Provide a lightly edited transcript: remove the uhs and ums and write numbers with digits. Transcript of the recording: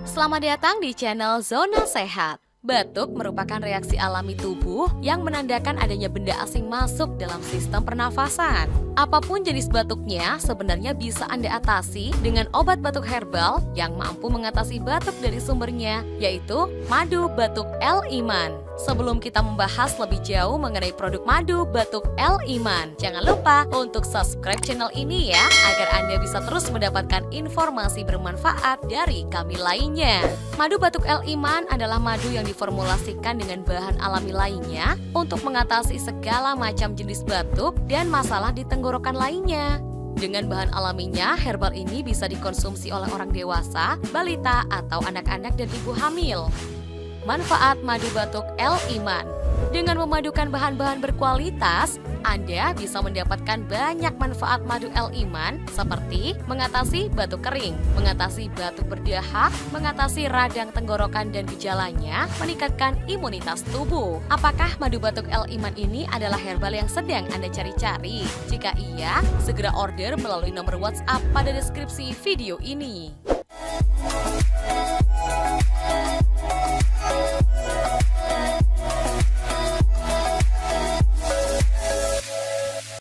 Selamat datang di channel Zona Sehat. Batuk merupakan reaksi alami tubuh yang menandakan adanya benda asing masuk dalam sistem pernafasan. Apapun jenis batuknya, sebenarnya bisa Anda atasi dengan obat batuk herbal yang mampu mengatasi batuk dari sumbernya, yaitu madu batuk El Iman. Sebelum kita membahas lebih jauh mengenai produk madu batuk El Iman, jangan lupa untuk subscribe channel ini ya, agar Anda bisa terus mendapatkan informasi bermanfaat dari kami lainnya. Madu batuk El Iman adalah madu yang diformulasikan dengan bahan alami lainnya untuk mengatasi segala macam jenis batuk dan masalah di tenggorokan lainnya. Dengan bahan alaminya, herbal ini bisa dikonsumsi oleh orang dewasa, balita, atau anak-anak dan ibu hamil. Manfaat madu batuk El Iman. Dengan memadukan bahan-bahan berkualitas, Anda bisa mendapatkan banyak manfaat madu El Iman seperti mengatasi batuk kering, mengatasi batuk berdahak, mengatasi radang tenggorokan dan gejalanya, meningkatkan imunitas tubuh. Apakah madu batuk El Iman ini adalah herbal yang sedang Anda cari-cari? Jika iya, segera order melalui nomor WhatsApp pada deskripsi video ini.